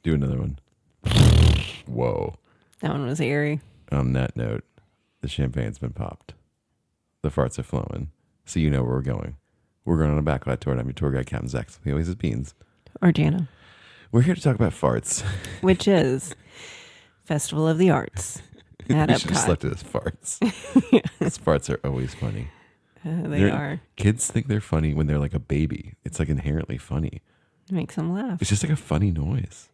Do another one. Whoa. That one was eerie. On that note, the champagne's been popped. The farts are flowing. So you know where we're going. We're going on a backlot tour, and I'm your tour guide, Captain Zach. He always has beans. Or Jana. We're here to talk about farts. Which is Festival of the Arts at We should have Epcot. left it as farts. Those farts are always funny. They are. Kids think they're funny when they're like a baby. It's like inherently funny. It makes them laugh. It's just like a funny noise.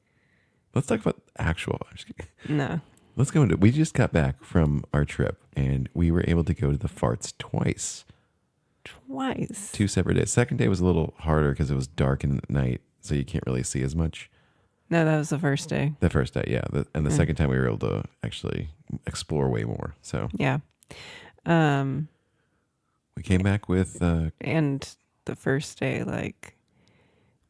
Let's talk about actual. I'm just kidding. No. Let's go into. We just got back from our trip, and we were able to go to the farts twice. Twice. 2 separate days. Second day was a little harder because it was dark in the night, so you can't really see as much. No, that was the first day. The first day, yeah. And the second time we were able to actually explore way more. So Yeah. we came back with... and the first day, like,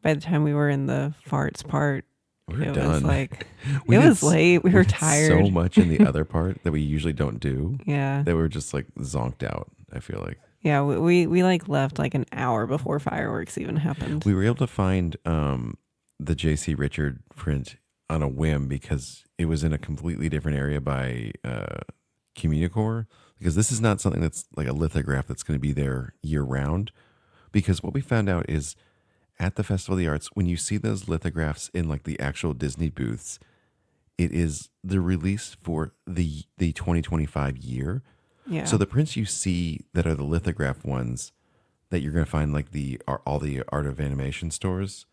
by the time we were in the farts part, we were it done. was like, it was late. We were tired. So much in the other part that we usually don't do. Yeah. That we were just like zonked out, I feel like. Yeah, we like left like an hour before fireworks even happened. We were able to find the J.C. Richard print on a whim because it was in a completely different area by Communicore. Because this is not something that's like a lithograph that's going to be there year round. Because what we found out is at the Festival of the Arts, when you see those lithographs in like the actual Disney booths, it is the release for the 2025 year. Yeah. So the prints you see that are the lithograph ones that you're going to find like all the Art of Animation stores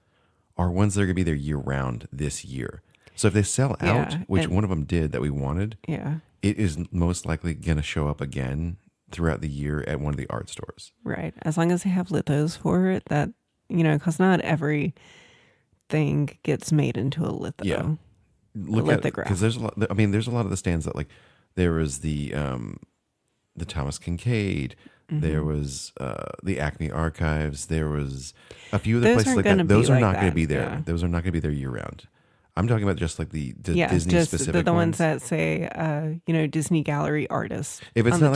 are ones that are going to be there year round this year. So if they sell out, which one of them did that we wanted, it is most likely going to show up again throughout the year at one of the art stores. Right. As long as they have lithos for it, that, you know, because not every thing gets made into a litho. Yeah. Lithograph. Because there's a lot. I mean, there's a lot of the stands that like there was the Thomas Kincaid. Mm-hmm. There was the Acme Archives. There was a few other places like that. Those are not going to be there. Yeah. Those are not going to be there year round. I'm talking about just like the Disney just specific the ones that say, you know, Disney Gallery artists. If it's not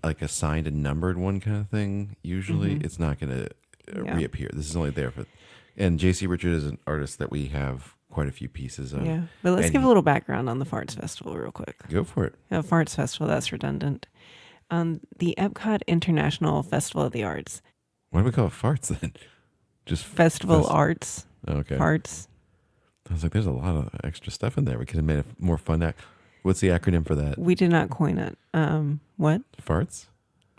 like a signed and numbered one kind of thing, usually it's not going to reappear. This is only there for. And J.C. Richard is an artist that we have quite a few pieces of. Yeah, but let's give a little background on the Farts Festival real quick. Go for it. Farts Festival, that's redundant. The Epcot International Festival of the Arts. Why do we call it farts then? Just Festival Arts. Okay. Farts. I was like, there's a lot of extra stuff in there. We could have made it more fun. What's the acronym for that? We did not coin it. What? Farts?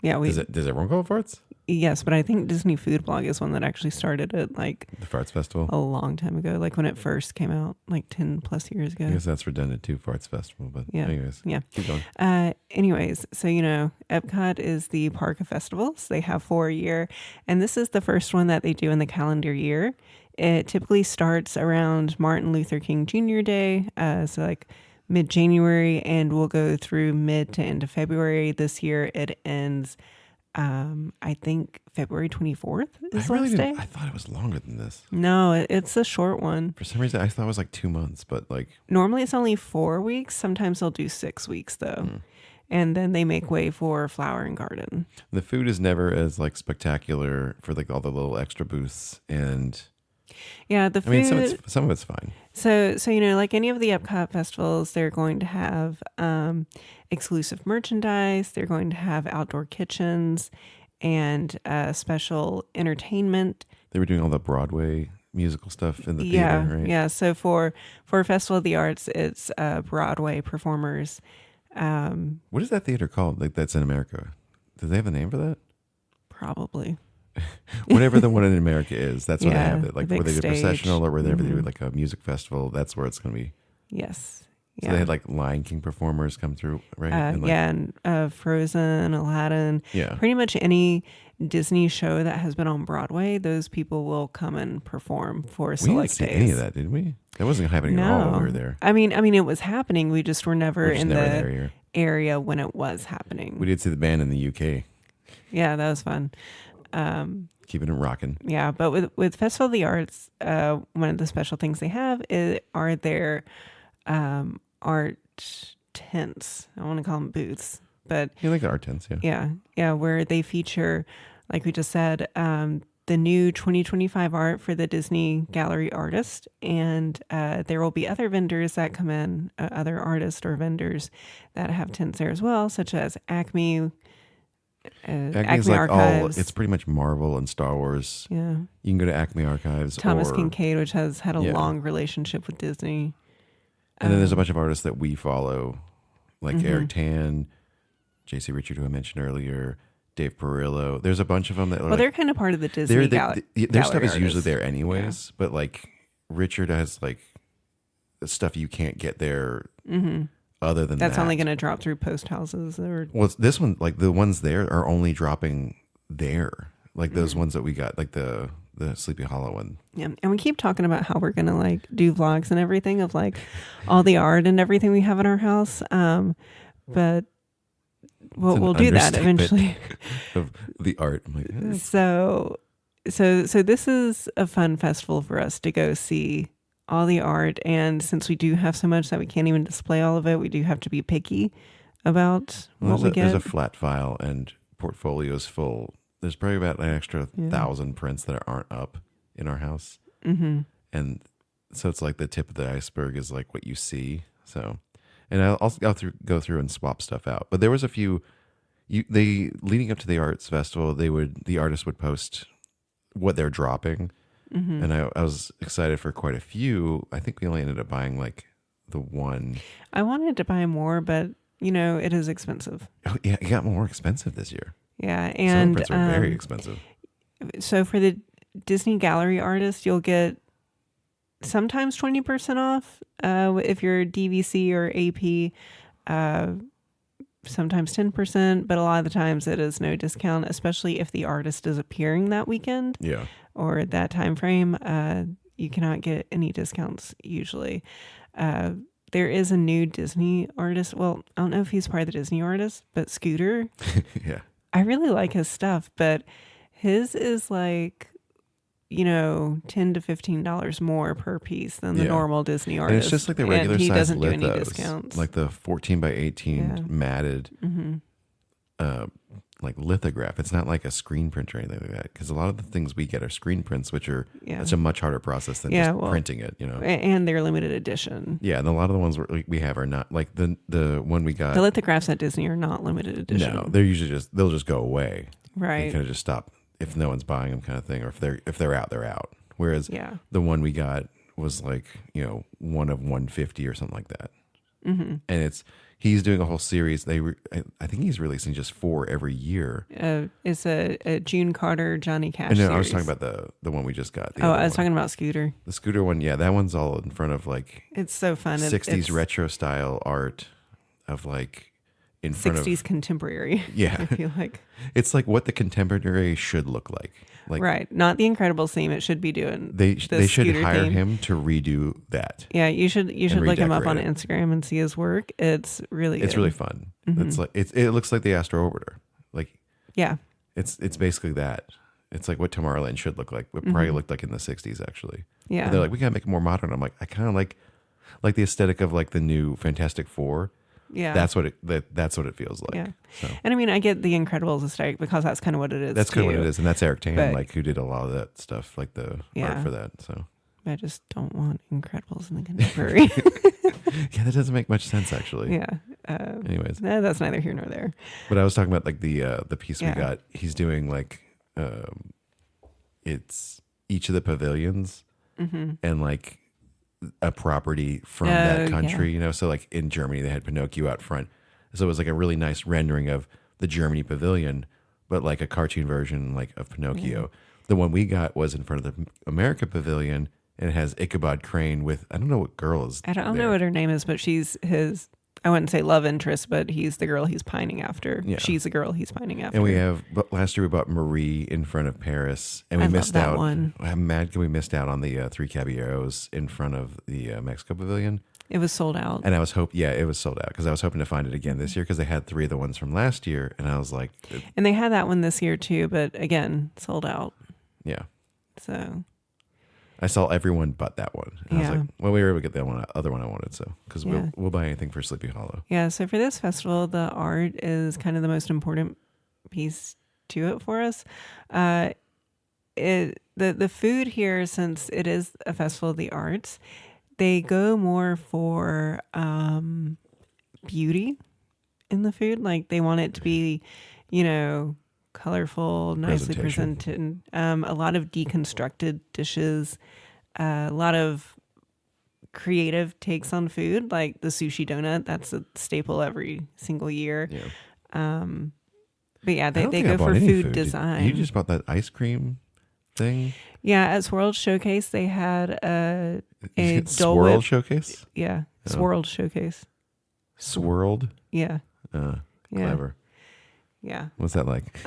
Yeah. Does everyone call it farts? Yes, but I think Disney Food Blog is one that actually started it like the Farts Festival a long time ago, like when it first came out, like 10 plus years ago. I guess that's redundant too, Farts Festival. But anyways, keep going. Anyways, so you know, Epcot is the park of festivals. They have 4 a year, and this is the first one that they do in the calendar year. It typically starts around Martin Luther King Jr. Day, so like mid-January, and will go through mid to end of February. This year, it ends. I think February 24th is last day. I thought it was longer than this. No, it's a short one. For some reason, I thought it was like 2 months, but like... Normally it's only 4 weeks. Sometimes they'll do 6 weeks though. And then they make way for Flower and Garden. The food is never as like spectacular for like all the little extra booths and... Yeah, the food... I mean, some of it's fine. So you know, like any of the Epcot festivals, they're going to have exclusive merchandise. They're going to have outdoor kitchens and special entertainment. They were doing all the Broadway musical stuff in the theater, right? Yeah. So for Festival of the Arts, it's Broadway performers. What is that theater called? Like that's in America? Do they have a name for that? Probably. Whatever the one in America is, that's where they have it. Like the where they do stage. processional or where they do like a music festival, that's where it's going to be. Yes. So they had like Lion King performers come through, right? And Frozen, Aladdin. Yeah. Pretty much any Disney show that has been on Broadway, those people will come and perform for select days. We didn't see any of that, did we? That wasn't happening at all when we were there. I mean, it was happening. We just were never in the area when it was happening. We did see the band in the UK. Yeah, that was fun. Keeping it rocking. Yeah, but with Festival of the Arts, one of the special things they have are their art tents. I want to call them booths, but you like the art tents, yeah. Yeah, where they feature, like we just said, the new 2025 art for the Disney Gallery artist. And there will be other vendors that come in, other artists or vendors that have tents there as well, such as Acme, Acme's Acme like all, Archives. it's pretty much Marvel and Star Wars. Yeah. You can go to Acme Archives Thomas or, Kincaid, which has had a Yeah. long relationship with Disney. and then there's a bunch of artists that we follow, like Eric Tan, J.C. Richard, who I mentioned earlier, Dave Perillo. There's a bunch of them that are Well, like, they're kind of part of the Disney their stuff is gallery usually artists. there anyways, but like Richard has like stuff you can't get there other than That's that. only going to drop through post houses. Well, this one, like the ones there are only dropping there. Like those ones that we got, like the Sleepy Hollow one. Yeah, and we keep talking about how we're gonna like do vlogs and everything of like all the art and everything we have in our house. But we'll do that eventually. Of the art. I'm like, eh. So this is a fun festival for us to go see all the art, and since we do have so much that we can't even display all of it, we do have to be picky about what we get. There's a flat file and portfolios full. There's probably about an extra 1,000 prints that aren't up in our house. And so it's like the tip of the iceberg is like what you see. So, and I'll go through and swap stuff out. But there was a few, leading up to the arts festival, the artists would post what they're dropping. And I was excited for quite a few. I think we only ended up buying like the one. I wanted to buy more, but it is expensive. Oh, yeah, it got more expensive this year. Yeah, Some and prints were very expensive. So for the Disney Gallery artist, you'll get sometimes 20% off if you're DVC or AP, sometimes 10%, but a lot of the times it is no discount, especially if the artist is appearing that weekend or that time frame. You cannot get any discounts usually. There is a new Disney artist. Well, I don't know if he's part of the Disney artist, but Scooter. Yeah. I really like his stuff, but his is like, $10 to $15 more per piece than the normal Disney artist. And it's just like the regular and he size doesn't do any lithos, discounts. like the 14 by 18 matted, like lithograph. It's not like a screen print or anything like that. Because a lot of the things we get are screen prints, which are it's a much harder process than just printing it. And they're limited edition. Yeah, and a lot of the ones we have are not like the one we got. The lithographs at Disney are not limited edition. No, they're usually they'll just go away. Right. They kind of just stop if no one's buying them, kind of thing, or if they're out, they're out. Whereas the one we got was like one of 150 or something like that. And he's doing a whole series. I think he's releasing just 4 every year. It's a June Carter, Johnny Cash. And no, series. I was talking about the one we just got. I was talking about Scooter. The Scooter one, yeah, that one's all in front of like it's so fun. 60s retro style art of like in front of 60s contemporary. Yeah, I feel like it's like what the contemporary should look like. Like right, not the Incredibles theme. It should be doing. They should hire theme. him to redo that. Yeah, you should look him up on redecorate it. Instagram and see his work. It's really It's good. really fun. It's like it looks like the Astro Orbiter. Like yeah, it's basically that. It's like what Tomorrowland should look like. It probably looked like in the 60s actually. Yeah, But they're like, we gotta make it more modern. I'm like, I kind of like the aesthetic of like the new Fantastic Four. yeah. That's what it feels like. Yeah. So And I mean, I get the Incredibles aesthetic because that's kind of what it is. that's kind of what it is, and that's Eric Tan, But- like who did a lot of that stuff, like the art for that. So I just don't want Incredibles in the contemporary. yeah, that doesn't make much sense actually. yeah. Anyways, That's neither here nor there. but I was talking about like the piece we Yeah. got. He's doing like it's each of the pavilions and like a property from that country, So like in Germany, they had Pinocchio out front. So it was like a really nice rendering of the Germany pavilion, but like a cartoon version like of Pinocchio. The one we got was in front of the America pavilion, and it has Ichabod Crane with, I don't know what girl is. I don't there. know what her name is, but she's his, I wouldn't say love interest, but he's the girl he's pining after. Yeah. She's the girl he's pining after. And we have, but last year we bought Marie in front of Paris, and we I missed love that out. one. I'm mad because we missed out on the Three Caballeros in front of the Mexico pavilion. It was sold out. And I was it was sold out because I was hoping to find it again this year because they had 3 of the ones from last year, and I was like, And they had that one this year too, but again, sold out. yeah. So I saw everyone but that one. And I was Yeah. like, well, we were able to get that other one I wanted, so because Yeah. we'll buy anything for Sleepy Hollow. yeah, so for this festival, the art is kind of the most important piece to it for us. the food here, since it is a festival of the arts, they go more for beauty in the food. Like they want it to be, you know, colorful, nicely Presentation. presented. A lot of deconstructed dishes, a lot of creative takes on food, like the sushi donut. That's a staple every single year. Yeah. But yeah, I don't they think I go bought for any food food. design. You just bought that ice cream thing? Yeah, at Swirl Showcase, they had a Dole Swirl Whip. showcase? Yeah, Oh. Swirl Showcase. Swirled? Yeah, yeah, Clever. yeah. What's that like?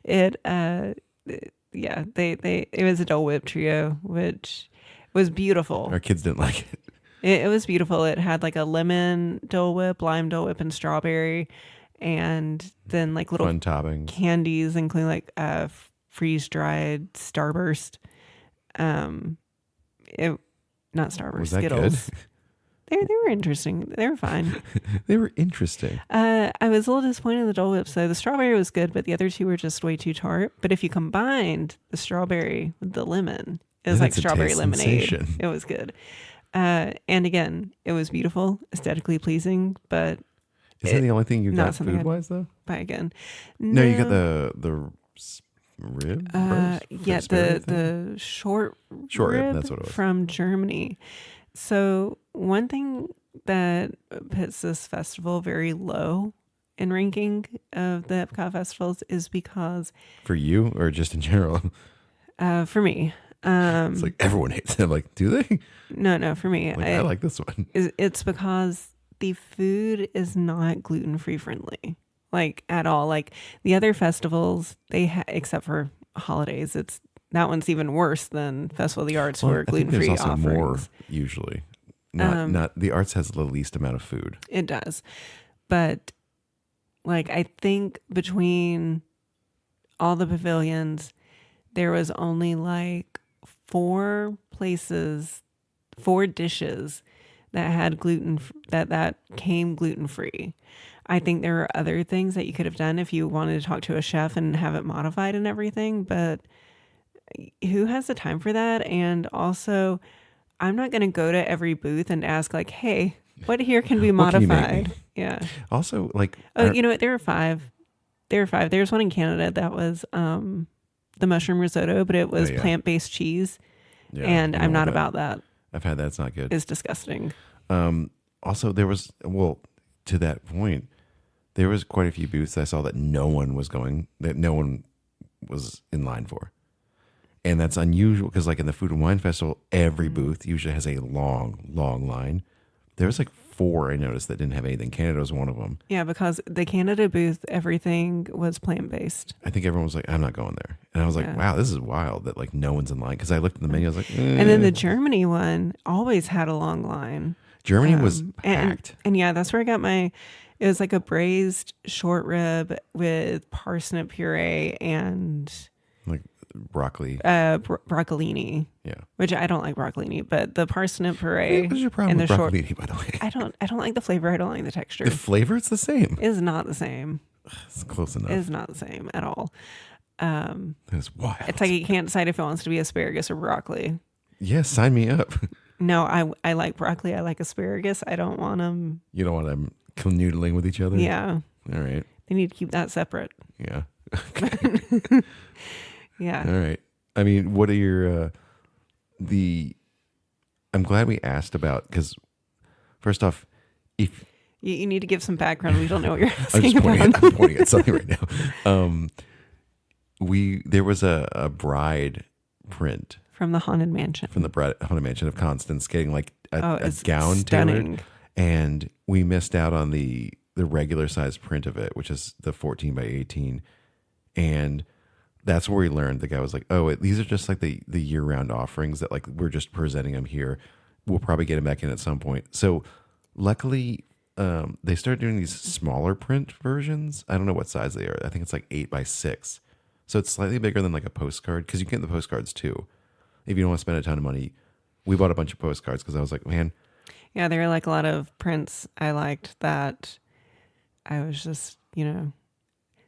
It yeah, it was a Dole Whip trio, which was beautiful. Our kids didn't like it. It was beautiful. It had like a lemon Dole Whip, lime Dole Whip, and strawberry, and then like little Fun toppings. candies, including like freeze dried Starburst. It not Starburst, Was that Skittles. good? They were interesting. They were fine. They were interesting. I was a little disappointed in the Dole Whip. So the strawberry was good, but the other two were just way too tart. But if you combined the strawberry with the lemon, it was Then like it's a strawberry taste lemonade. sensation. It was good. And again, it was beautiful, aesthetically pleasing, but Is that the only thing you not got something I'd food wise though? buy again. No, you got the rib. Yeah, the short rib. That's what it was. from Germany. So one thing that puts this festival very low in ranking of the Epcot festivals is because For you or just in general? for me, It's like everyone hates it. Like, do they? no, for me, Like, I like this one. it's because the food is not gluten-free friendly, like at all. Like the other festivals, except for holidays, that one's even worse than Festival of the Arts, Well, where I think gluten-free there's also offerings. more usually. Not the arts has the least amount of food. It does. But like I think between all the pavilions, there was only like 4 dishes that had that came gluten free. I think there are other things that you could have done if you wanted to talk to a chef and have it modified and everything, but who has the time for that? And also, I'm not going to go to every booth and ask like, "Hey, what here can be What can you make me? modified?" Yeah. Also, like, Oh, you know what? There were 5. There's one in Canada that was the mushroom risotto, but it was Oh, yeah. plant-based cheese, yeah, and you I'm don't not want about that. I've had that. It's not good. It's disgusting. Also, there was, well, to that point, there was quite a few booths I saw that no one was in line for. And that's unusual because, like, in the Food and Wine Festival, every booth usually has a long, long line. There was like 4 I noticed that didn't have anything. Canada was one of them. Yeah, because the Canada booth, everything was plant-based. I think everyone was like, I'm not going there. And I was like, Yeah. wow, this is wild that like no one's in line. Because I looked at the menu, I was like, And then the Germany one always had a long line. Germany was And, packed. and yeah, that's where I got it was like a braised short rib with parsnip puree and Like broccoli. broccolini, Yeah. which I don't like broccolini, but the parsnip puree What's your problem and with the short. broccolini, by the way? I don't like the flavor. I don't like the texture. The flavor, it's the same. It is not the same. It's close enough. It is not the same at all. It's wild. It's like you can't decide if it wants to be asparagus or broccoli. Yeah, sign me up. No, I like broccoli. I like asparagus. I don't want them. You don't want them canoodling with each other? Yeah. All right. They need to keep that separate. Yeah. Yeah. All right. I mean, what are your, I'm glad we asked about, because first off, if, You need to give some background. We don't know what you're I'm asking just about. I'm pointing at something right now. There was a bride print From the Haunted Mansion. from the Bride Haunted Mansion of Constance getting like a it's gown stunning. tailored, and we missed out on the regular size print of it, which is the 14 by 18, and that's where we learned. The guy was like, "Oh, these are just like the year round offerings that like we're just presenting them here. We'll probably get them back in at some point." So luckily, they started doing these smaller print versions. I don't know what size they are. I think it's like 8 by 6. So it's slightly bigger than like a postcard, because you get the postcards too. If you don't want to spend a ton of money, we bought a bunch of postcards because I was like, man, Yeah, there were like a lot of prints I liked that I was just,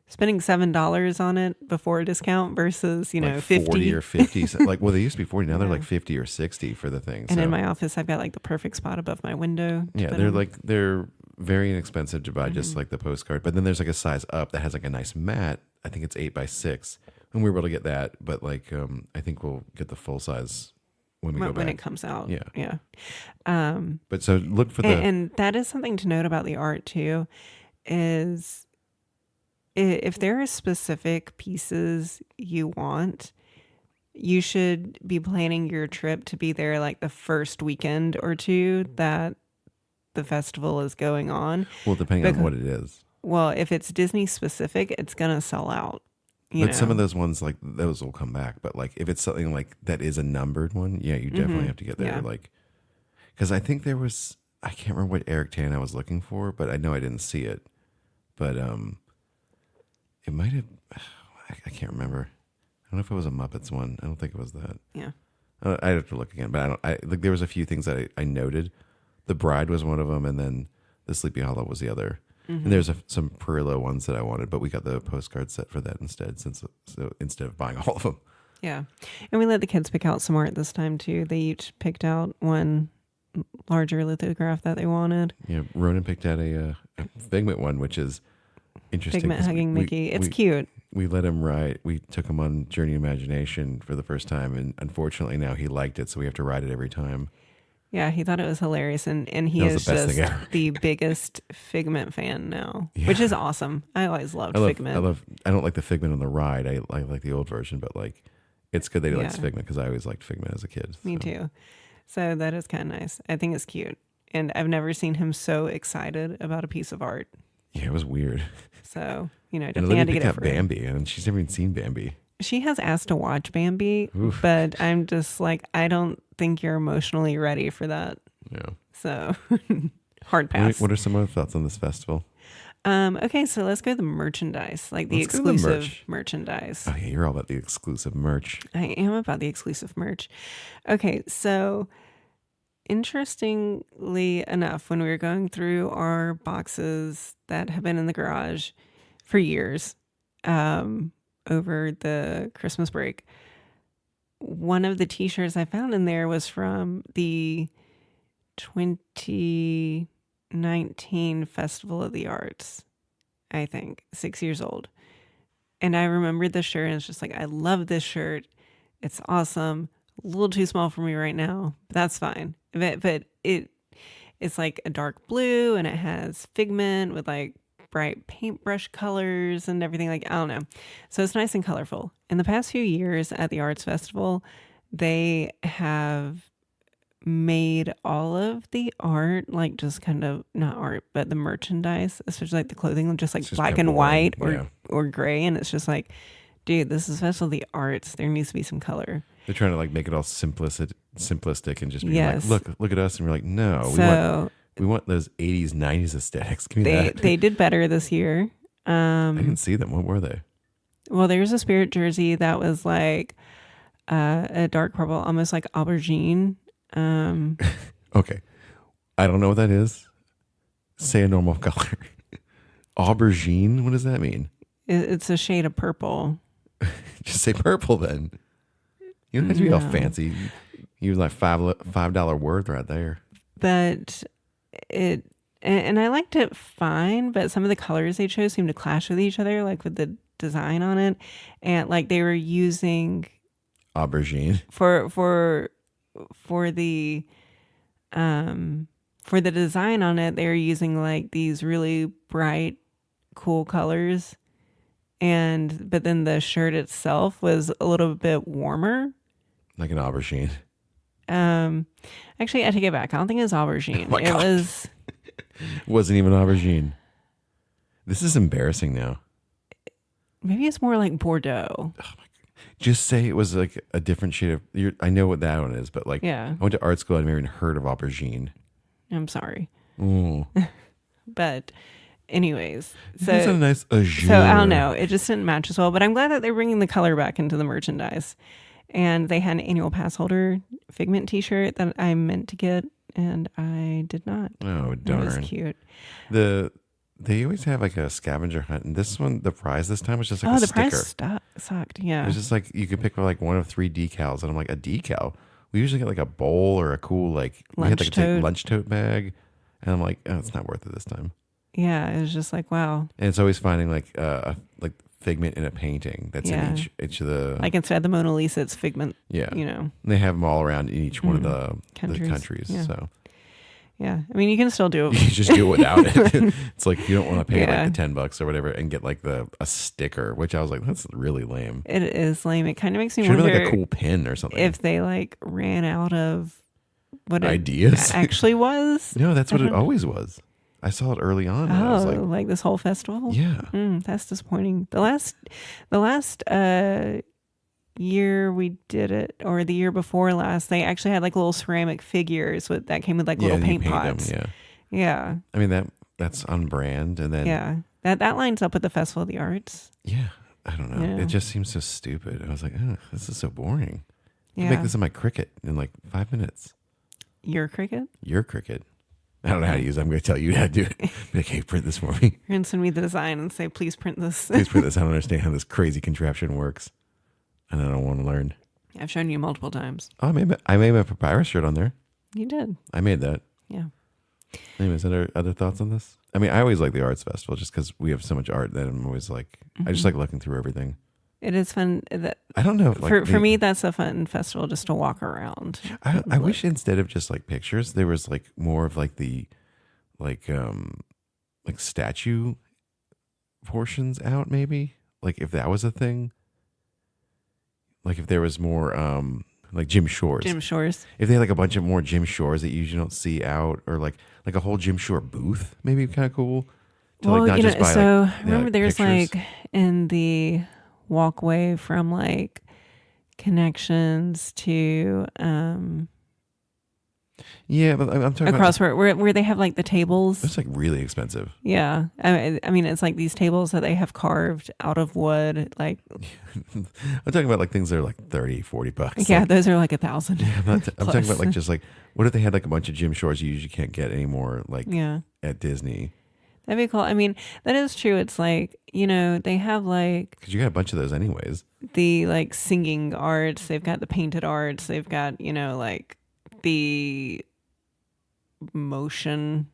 spending $7 on it before a discount versus, like 40 50. or 50. Like, well, they used to be 40. Now they're Yeah. like 50 or 60 for the thing. And in So my office, I've got like the perfect spot above my window. To yeah, put they're 'em. like, they're very inexpensive to buy, just Mhm. like the postcard. But then there's like a size up that has like a nice mat. I think it's 8x6. And we were able to get that. But like, I think we'll get the full size when we go When back. it comes out. Yeah. Yeah. But so look for And that is something to note about the art too, is if there are specific pieces you want, you should be planning your trip to be there like the first weekend or two that the festival is going on. well, depending on what it is. Well, if it's Disney specific, it's going to sell out. But some of those ones, like those will come back. But like if it's something like that is a numbered one, yeah, you definitely have to get there. Yeah. Like, because I think there was, I can't remember what Eric Tan I was looking for, but I know I didn't see it. But it might have, I can't remember. I don't know if it was a Muppets one. I don't think it was that. Yeah. I'd have to look again. But like there was a few things that I noted. The Bride was one of them, and then the Sleepy Hollow was the other. And there's some Perillo ones that I wanted, but we got the postcard set for that instead. So instead of buying all of them, Yeah. And we let the kids pick out some art this time too. They each picked out one larger lithograph that they wanted. yeah. Ronan picked out a Figment one, which is interesting. Figment 'cause hugging Mickey. It's cute. We let him ride. We took him on Journey of Imagination for the first time, and unfortunately now he liked it, so we have to ride it every time. Yeah, he thought it was hilarious, and he That was is the best just thing ever. the biggest Figment fan now, Yeah. which is awesome. I always loved Figment. I don't like the Figment on the ride. I like the old version, but like it's good that he likes Yeah. Figment because I always liked Figment as a kid. Me too. So that is kind of nice. I think it's cute, and I've never seen him so excited about a piece of art. Yeah, it was weird. So And definitely had to Olivia get picked it out for her. Bambi, and she's never even seen Bambi. She has asked to watch Bambi, Oof. but I'm just like, I don't think you're emotionally ready for that. Yeah. So hard pass. What are some other thoughts on this festival? Okay, so let's go to the merchandise, like the Let's go to the exclusive merch. merchandise. Oh yeah, you're all about the exclusive merch. I am about the exclusive merch. Okay, so interestingly enough, when we were going through our boxes that have been in the garage for years, over the Christmas break, one of the t-shirts I found in there was from the 2019 Festival of the Arts, I think, 6 years old. And I remembered the shirt, and it's just like, I love this shirt. It's awesome. A little too small for me right now, but that's fine. But it's like a dark blue, and it has Figment with like bright paintbrush colors and everything. Like, I don't know. So it's nice and colorful. In the past few years at the Arts Festival, they have made all of the art, like just kind of not art, but the merchandise, especially like the clothing, just like It's just black kinda and white boring, or gray. And it's just like, dude, this is Festival of the Arts. There needs to be some color. They're trying to like make it all simplistic and just be Yes. like, look at us, and we're like, no, So we want those 80s, 90s aesthetics. Give me they that. they did better this year. I didn't see them. What were they? Well, there's a Spirit jersey that was like a dark purple, almost like aubergine. Okay, I don't know what that is. Say a normal color. Aubergine. What does that mean? It's a shade of purple. Just say purple then. You don't have to be all No. fancy. You like $5 word right there. But and I liked it fine, but some of the colors they chose seemed to clash with each other, like with the design on it, and like they were using Aubergine. for the design on it, they were using like these really bright, cool colors, but then the shirt itself was a little bit warmer. Like an aubergine. Actually, I take it back. I don't think it was aubergine. Oh my It God. was. Wasn't even aubergine. This is embarrassing now. Maybe it's more like Bordeaux. Just say it was like a different shade of. I know what that one is, but like, Yeah. I went to art school. I'd never even heard of aubergine. I'm sorry. Oh, But anyways, that's a nice azure. so I don't know. It just didn't match as well. But I'm glad that they're bringing the color back into the merchandise. And they had an annual pass holder Figment t-shirt that I meant to get, and I did not. Oh It darn! was cute. The they always have like a scavenger hunt, and this one, the prize this time was just like Oh, a the sticker. price sucked. It Yeah. was just like you could pick like one of 3 decals, and I'm like, a decal? We usually get like a bowl or a cool like we had like a lunch tote bag, and I'm like, oh, it's not worth it this time. Yeah, it was just like, wow. And it's always finding like figment in a painting that's in each of the like instead of the Mona Lisa, it's figment. Yeah, you know, and they have them all around in each one of the countries. Yeah. So yeah, I mean, you can still do it. you can just do it without it. It's like you don't want to pay like the $10 or whatever and get like a sticker, which I was like, that's really lame. It is lame. It kind of makes me Should wonder have been like a cool pin or something. If they like ran out of what ideas it actually was. No, that's what it always was. I saw it early on. And I was like this whole festival. Yeah, that's disappointing. The last year we did it, or the year before last, they actually had like little ceramic figures that came with like little paint pots. Yeah. I mean that's on brand, and then that lines up with the Festival of the Arts. Yeah, I don't know. Yeah. It just seems so stupid. I was like, this is so boring. I can make this in my Cricut in like 5 minutes. Your Cricut? Your Cricut. I don't know how to use it. I'm going to tell you how to do it. Be like, hey, print this for me. You're going to send me the design and say, please print this. Please print this. I don't understand how this crazy contraption works. And I don't want to learn. I've shown you multiple times. Oh, I made my papyrus shirt on there. You did. I made that. Yeah. Anyways, other thoughts on this? I mean, I always like the arts festival just because we have so much art that I'm always like, I just like looking through everything. It is fun. I don't know. For me, that's a fun festival just to walk around. I wish instead of just like pictures, there was like more of like the like statue portions out, maybe. Like if that was a thing. Like if there was more like Jim Shores. If they had like a bunch of more Jim Shores that you usually don't see out, or like a whole Jim Shore booth, maybe kind of cool. Well, like, remember there's pictures. like in the walkway from like Connections to yeah, but I'm talking across where they have like the tables. It's like really expensive. Yeah, I mean it's like these tables that they have carved out of wood. Like I'm talking about like things that are like $30-$40. Yeah, like, those are like 1,000. Yeah, I'm talking about like just like what if they had like a bunch of Jim Shores you usually can't get anymore, like at Disney. That'd be cool. I mean, that is true. It's like, they have like because you got a bunch of those anyways. The like singing arts. They've got the painted arts. They've got like the motion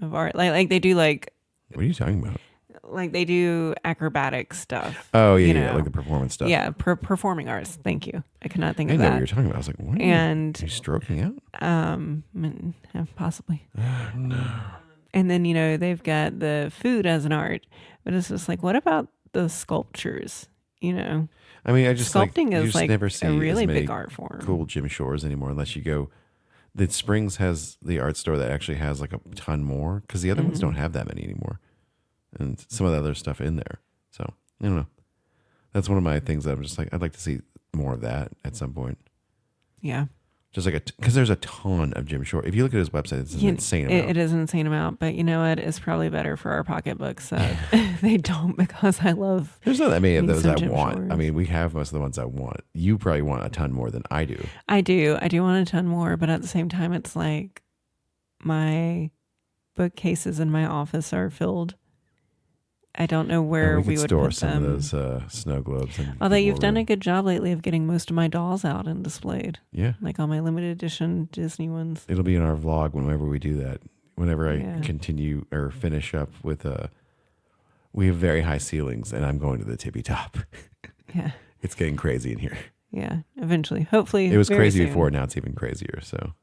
of art. Like they do like. What are you talking about? Like they do acrobatic stuff. Oh yeah, like the performance stuff. Yeah, performing arts. Thank you. I could not think of that. I know what you're talking about. I was like, what? Are you stroking out? Possibly. No. And then they've got the food as an art, but it's just like, what about the sculptures? I mean, I just sculpting you is just like never see a really as many big art form. Cool Jim Shores anymore, unless you go. The Springs has the art store that actually has like a ton more, because the other ones don't have that many anymore, and some of the other stuff in there. So I don't know. That's one of my things that I'm just like, I'd like to see more of that at some point. Yeah. Just like because there's a ton of Jim Shore. If you look at his website, it's an insane amount. It is an insane amount, but you know what? It's probably better for our pocketbooks that they don't, because I love. There's not that many of those I Jim want. Shores. I mean, we have most of the ones I want. You probably want a ton more than I do. I do want a ton more, but at the same time, it's like my bookcases in my office are filled. I don't know where we would store put some them. of those snow globes. Although you've done a good job lately of getting most of my dolls out and displayed. Yeah. Like all my limited edition Disney ones. It'll be in our vlog whenever we do that. Whenever I continue or finish up with we have very high ceilings, and I'm going to the tippy top. Yeah. It's getting crazy in here. Yeah. Eventually. Hopefully. It was crazy soon. before. Now it's even crazier. So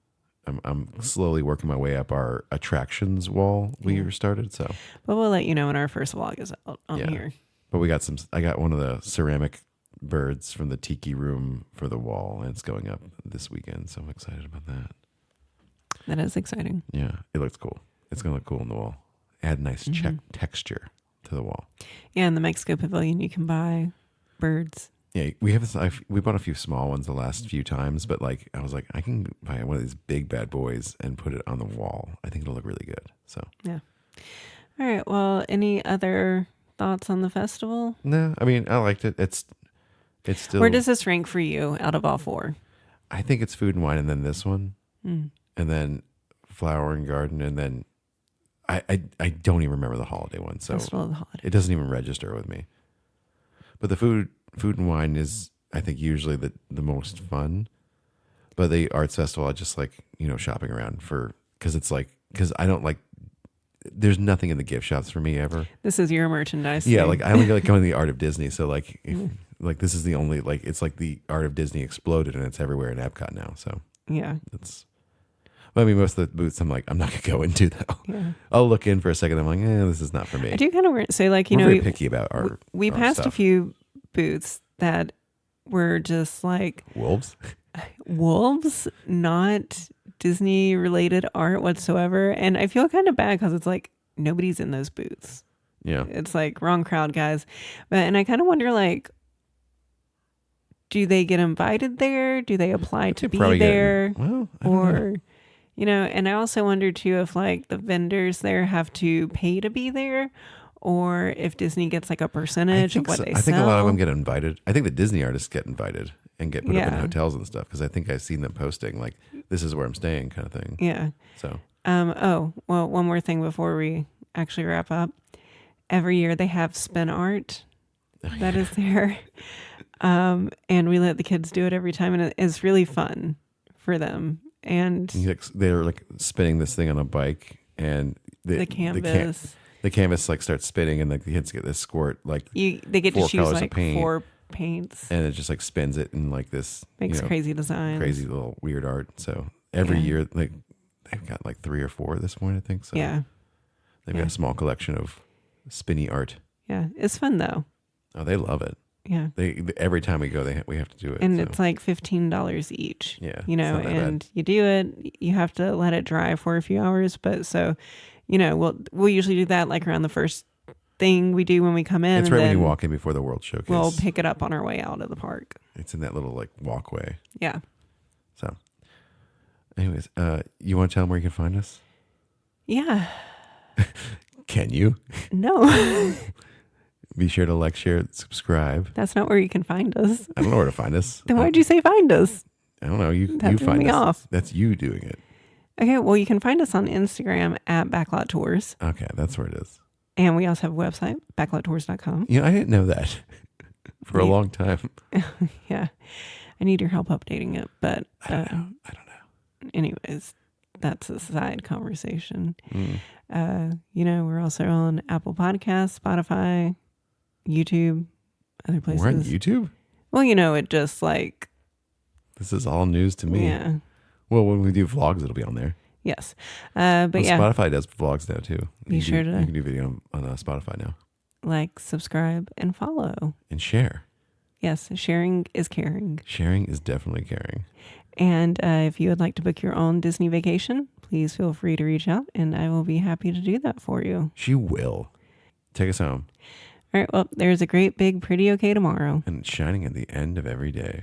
I'm slowly working my way up our attractions wall we started. So, but we'll let you know when our first vlog is out on here. But we got I got one of the ceramic birds from the tiki room for the wall, and it's going up this weekend. So I'm excited about that. That is exciting. Yeah, it looks cool. It's going to look cool on the wall. Add nice texture to the wall. Yeah, in the Mexico Pavilion, you can buy birds. Yeah, we bought a few small ones the last few times, but like I was like, I can buy one of these big bad boys and put it on the wall. I think it'll look really good. So yeah. All right. Well, any other thoughts on the festival? No, I mean I liked it. It's still. Where does this rank for you out of all four? I think it's Food and Wine, and then this one, and then Flower and Garden, and then I don't even remember the holiday one, so Festival of the Holiday. it doesn't even register with me. But the food and wine is, I think, usually the most fun. But the arts festival, I just like, shopping around because I don't like, there's nothing in the gift shops for me ever. This is your merchandise. Yeah, thing. like I only like going to the Art of Disney. So like, like this is the only, like, it's like the Art of Disney exploded and it's everywhere in Epcot now. So Yeah. it's, well, I mean, most of the booths I'm like, I'm not going to go into though. Yeah. I'll look in for a second. I'm like, this is not for me. I do kind of say, like, We're very picky about we our passed a stuff. few booths that were just like Wolves. wolves, not Disney related art whatsoever. And I feel kind of bad because it's like nobody's in those booths. Yeah. It's like wrong crowd, guys. And I kind of wonder, like, do they get invited there? Do they apply to be there? Well, I don't know. Or, and I also wonder too if like the vendors there have to pay to be there, or if Disney gets like a percentage of what they sell. I think a lot of them get invited. I think the Disney artists get invited and get put up in hotels and stuff because I think I've seen them posting like, "This is where I'm staying," kind of thing. Yeah. So. Oh well, one more thing before we actually wrap up. Every year they have spin art that is there, and we let the kids do it every time, and it's really fun for them. And they're like spinning this thing on a bike, and the canvas. The canvas like starts spinning, and like the kids get this squirt like they get to choose like 4 paints, and it just like spins it in like this makes crazy designs, crazy little weird art. So every year, like they've got like 3 or 4 at this point, I think. So yeah, they've got a small collection of spinny art. Yeah, it's fun though. Oh, they love it. Yeah, they every time we go, we have to do it, and it's like $15 each. Yeah, and you do it. You have to let it dry for a few hours, but so. We'll usually do that like around the first thing we do when we come in. It's right when you walk in before the World Showcase. We'll pick it up on our way out of the park. It's in that little like walkway. Yeah. So, anyways, you want to tell them where you can find us? Yeah. Can you? No. Be sure to like, share, subscribe. That's not where you can find us. I don't know where to find us. Then why'd you say find us? I don't know. You threw find me us. off. That's you doing it. Okay, well, you can find us on Instagram at Backlot Tours. Okay, that's where it is. And we also have a website, backlottours.com. I didn't know that for a long time. Yeah. I need your help updating it, but I don't know. Anyways, that's a side conversation. We're also on Apple Podcasts, Spotify, YouTube, other places. We're on YouTube? Well, it just like... This is all news to me. Yeah. Well, when we do vlogs, it'll be on there. Yes. Spotify does vlogs now too. You can do video on Spotify now. Like, subscribe, and follow. And share. Yes, sharing is caring. Sharing is definitely caring. And if you would like to book your own Disney vacation, please feel free to reach out, and I will be happy to do that for you. She will. Take us home. All right, well, there's a great, big, pretty okay tomorrow. And it's shining at the end of every day.